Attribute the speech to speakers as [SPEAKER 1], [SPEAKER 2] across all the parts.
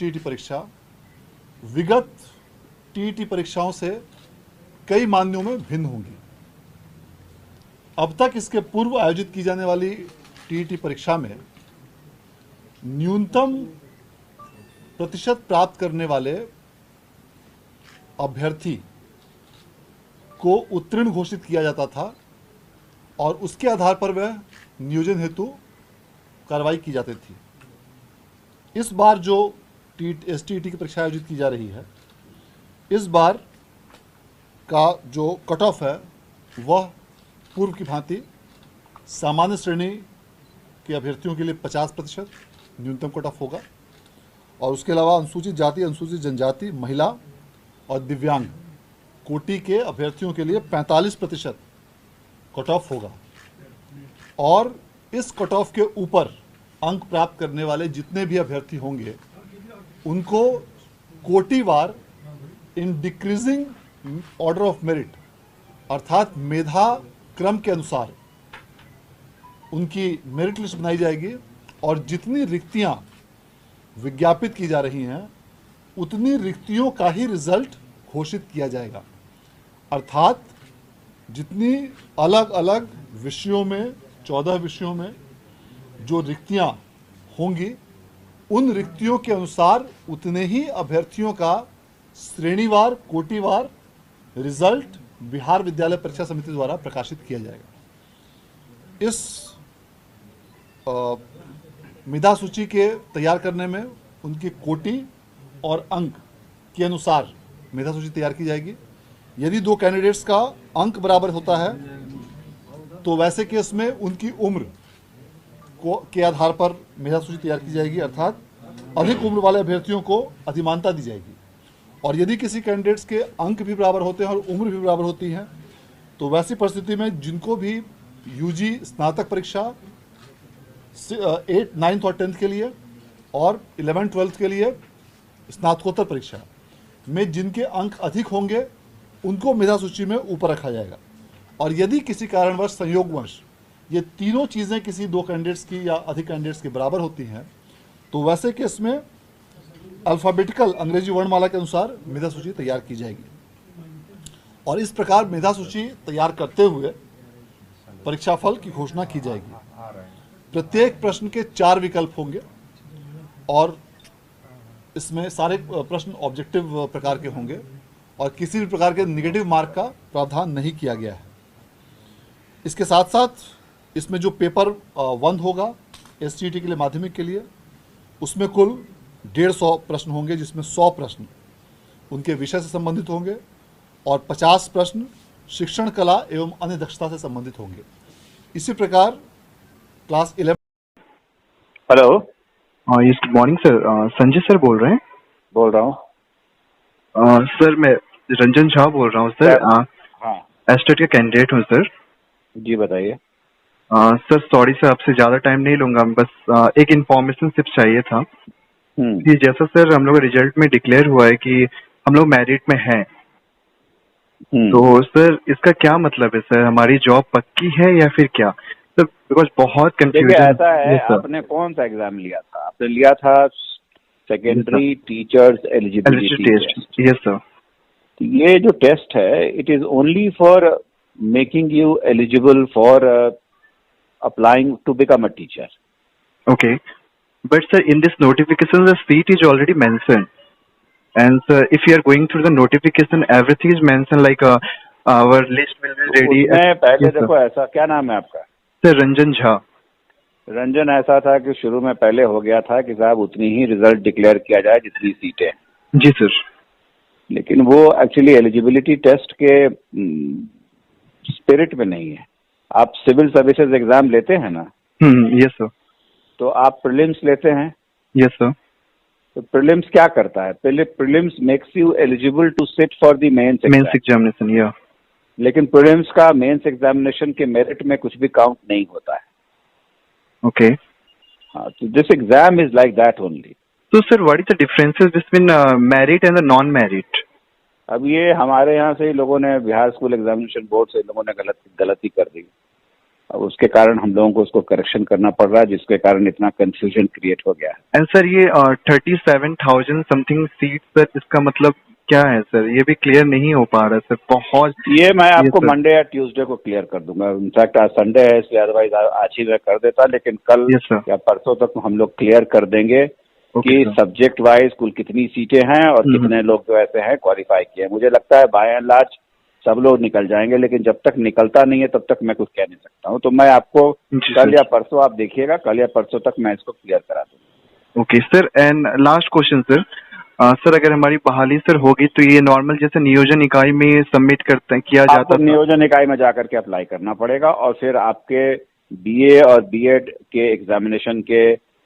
[SPEAKER 1] TET परीक्षा विगत TET परीक्षाओं से कई मायनों में भिन्न होंगी। अब तक इसके पूर्व आयोजित की जाने वाली टीईटी परीक्षा में न्यूनतम प्रतिशत प्राप्त करने वाले अभ्यर्थी को उत्तीर्ण घोषित किया जाता था और उसके आधार पर वह नियोजन हेतु कार्रवाई की जाती थी। इस बार जो एसटीईटी की परीक्षा आयोजित की जा रही है, इस बार का जो कट ऑफ है वह पूर्व की भांति सामान्य श्रेणी के अभ्यर्थियों के लिए 50% न्यूनतम कट ऑफ होगा और उसके अलावा अनुसूचित जाति, अनुसूचित जनजाति, महिला और दिव्यांग कोटि के अभ्यर्थियों के लिए 45% कट ऑफ होगा और इस कट ऑफ के ऊपर अंक प्राप्त करने वाले जितने भी अभ्यर्थी होंगे उनको कोटिवार in decreasing order of merit अर्थात मेधा क्रम के अनुसार उनकी मेरिट लिस्ट बनाई जाएगी और जितनी रिक्तियां विज्ञापित की जा रही हैं उतनी रिक्तियों का ही रिजल्ट घोषित किया जाएगा। अर्थात जितनी अलग अलग विषयों में 14 विषयों में जो रिक्तियां होंगी उन रिक्तियों के अनुसार उतने ही अभ्यर्थियों का श्रेणीवार कोटिवार रिजल्ट बिहार विद्यालय परीक्षा समिति द्वारा प्रकाशित किया जाएगा। इस मेधा सूची के तैयार करने में उनकी कोटि और अंक के अनुसार मेधा सूची तैयार की जाएगी। यदि दो कैंडिडेट्स का अंक बराबर होता है तो वैसे केस में उनकी उम्र के आधार पर मेधा सूची तैयार की जाएगी, अर्थात अधिक उम्र वाले अभ्यर्थियों को अधिमानता दी जाएगी। और यदि किसी कैंडिडेट्स के अंक भी बराबर होते हैं और उम्र भी बराबर होती है तो वैसी परिस्थिति में जिनको भी यूजी स्नातक परीक्षा 8th, 9th और 10th के लिए और 11th, 12th के लिए स्नातकोत्तर परीक्षा में जिनके अंक अधिक होंगे उनको मेधा सूची में ऊपर रखा जाएगा। और यदि किसी कारणवश संयोगवश ये तीनों चीज़ें किसी दो कैंडिडेट्स की या अधिक कैंडिडेट्स के बराबर होती हैं तो वैसे केस में अल्फ़ाबेटिकल अंग्रेजी वर्णमाला के अनुसार मेधा सूची तैयार की जाएगी। और इस प्रकार मेधा सूची तैयार करते हुए परीक्षाफल की घोषणा की जाएगी। प्रत्येक प्रश्न के 4 विकल्प होंगे और इसमें सारे प्रश्न ऑब्जेक्टिव प्रकार के होंगे और किसी भी प्रकार के नेगेटिव मार्क का प्रावधान नहीं किया गया है। इसके साथ साथ इसमें जो पेपर 1 होगा एसटीईटी के लिए माध्यमिक के लिए, उसमें कुल 150 प्रश्न होंगे जिसमें 100 प्रश्न उनके विषय से संबंधित होंगे और 50 प्रश्न शिक्षण कला एवं अन्य दक्षता से संबंधित होंगे। इसी प्रकार class 11।
[SPEAKER 2] Hello,
[SPEAKER 3] yes, good morning sir. Sanjay sir बोल रहे हैं?
[SPEAKER 2] बोल रहा हूँ
[SPEAKER 3] सर, मैं रंजन झा बोल रहा हूँ सर।
[SPEAKER 2] हाँ
[SPEAKER 3] एस्टेट का कैंडिडेट हूँ सर।
[SPEAKER 2] जी, बताइए।
[SPEAKER 3] सर सॉरी सर, आपसे ज़्यादा टाइम नहीं लूँगा, बस एक इन्फॉर्मेशन सिर्फ चाहिए था कि जैसा सर हम लोग रिजल्ट में डिक्लेयर हुआ है कि हम लोग मेरिट में हैं, तो सर इसका क्या मतलब है सर? हमारी जॉब पक्की है या फिर क्या सर? बिकॉज बहुत कंफ्यूजन।
[SPEAKER 2] ऐसा है, आपने कौन सा एग्जाम लिया था? आपने लिया था secondary teachers eligibility test.
[SPEAKER 3] Yes sir.
[SPEAKER 2] ये जो टेस्ट है it is only for making you eligible for applying to become a teacher.
[SPEAKER 3] Okay, but sir, in this notification, the seat is already mentioned. And sir, if you are going through the notification, everything is mentioned like our list will be ready.
[SPEAKER 2] पहले yes, देखो, ऐसा क्या नाम है आपका?
[SPEAKER 3] Sir Ranjan Jha.
[SPEAKER 2] Ranjan, ऐसा था कि शुरू में पहले हो गया था कि साहब उतनी ही रिजल्ट डिक्लेयर किया जाए जितनी सीटें।
[SPEAKER 3] जी सर।
[SPEAKER 2] लेकिन वो एक्चुअली एलिजिबिलिटी टेस्ट के स्पिरिट में नहीं है। आप सिविल सर्विसेज एग्जाम लेते हैं ना?
[SPEAKER 3] Yes sir.
[SPEAKER 2] तो आप प्रीलिम्स लेते हैं?
[SPEAKER 3] Yes sir.
[SPEAKER 2] तो प्रीलिम्स क्या करता है? पहले prelims makes you eligible to sit for the mains
[SPEAKER 3] examination. या
[SPEAKER 2] लेकिन प्रीलिम्स का मेंस एग्जामिनेशन के मेरिट में कुछ भी काउंट नहीं होता है।
[SPEAKER 3] ओके।
[SPEAKER 2] हाँ, तो this exam is like that only.
[SPEAKER 3] तो sir what is the differences between merit and the non merit?
[SPEAKER 2] अब ये हमारे यहाँ से ही लोगों ने, बिहार स्कूल एग्जामिनेशन बोर्ड से लोगों ने गलती कर दी। अब उसके कारण हम लोगों को उसको करेक्शन करना पड़ रहा है, जिसके कारण इतना कंफ्यूजन क्रिएट हो गया है।
[SPEAKER 3] एंड सर ये 37,000 समथिंग सीट सर, इसका मतलब क्या है सर? ये भी क्लियर नहीं हो पा रहा है सर, बहुत।
[SPEAKER 2] ये मैं आपको
[SPEAKER 3] सर
[SPEAKER 2] मंडे या ट्यूसडे को क्लियर कर दूंगा। इनफैक्ट आज संडे है, इसलिए अदरवाइज आज ही मैं कर देता, लेकिन कल
[SPEAKER 3] यस सर।
[SPEAKER 2] या परसों तक हम लोग क्लियर कर देंगे
[SPEAKER 3] ओके
[SPEAKER 2] कि
[SPEAKER 3] सर।
[SPEAKER 2] सब्जेक्ट वाइज कुल कितनी सीटें हैं और कितने लोग जो ऐसे हैं क्वालिफाई किए हैं। मुझे लगता है बाय एंड लार्ज सब लोग निकल जाएंगे, लेकिन जब तक निकलता नहीं है तब तक मैं कुछ कह नहीं सकता हूँ। तो मैं आपको
[SPEAKER 3] जी
[SPEAKER 2] कल
[SPEAKER 3] सर।
[SPEAKER 2] या परसों, आप देखिएगा, कल या परसों तक मैं इसको क्लियर करा दूंगा।
[SPEAKER 3] Okay sir. And last question sir, sir अगर हमारी बहाली सर होगी तो ये नॉर्मल जैसे नियोजन इकाई में सबमिट किया जाता
[SPEAKER 2] आपको
[SPEAKER 3] था?
[SPEAKER 2] नियोजन इकाई में जाकर के अप्लाई करना पड़ेगा और फिर आपके बीए और बीएड के एग्जामिनेशन के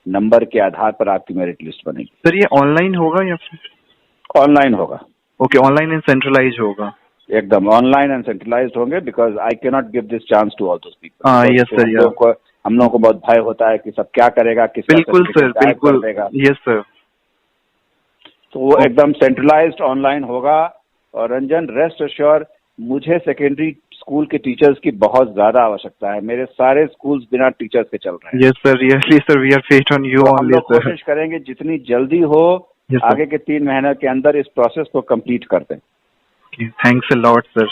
[SPEAKER 2] नंबर के आधार पर आपकी मेरिट लिस्ट बनेगी।
[SPEAKER 3] सर ये ऑनलाइन होगा या फिर?
[SPEAKER 2] ऑनलाइन होगा।
[SPEAKER 3] ओके, ऑनलाइन एंड सेंट्रलाइज होगा।
[SPEAKER 2] एकदम ऑनलाइन एंड सेंट्रलाइज्ड होंगे, because I can not give this chance to all those people.
[SPEAKER 3] Yes sir.
[SPEAKER 2] हम लोगों को बहुत भय होता है कि सब क्या करेगा, किसका
[SPEAKER 3] बिल्कुल सर,
[SPEAKER 2] certificate गायब कर
[SPEAKER 3] बिल्कुल।
[SPEAKER 2] देगा।
[SPEAKER 3] Yes sir.
[SPEAKER 2] तो वो एकदम सेंट्रलाइज्ड ऑनलाइन होगा। और रंजन, रेस्ट अश्योर, मुझे सेकेंडरी स्कूल के टीचर्स की बहुत ज्यादा आवश्यकता है। मेरे सारे स्कूल्स बिना टीचर्स के चल रहे हैं।
[SPEAKER 3] Yes sir, really sir, we are fate on you
[SPEAKER 2] तो हम
[SPEAKER 3] ओनली
[SPEAKER 2] लोग
[SPEAKER 3] सर।
[SPEAKER 2] कोशिश करेंगे जितनी जल्दी हो
[SPEAKER 3] Yes, sir.
[SPEAKER 2] आगे के 3 महीने के अंदर इस प्रोसेस को कंप्लीट कर दें।
[SPEAKER 3] Thanks a lot sir.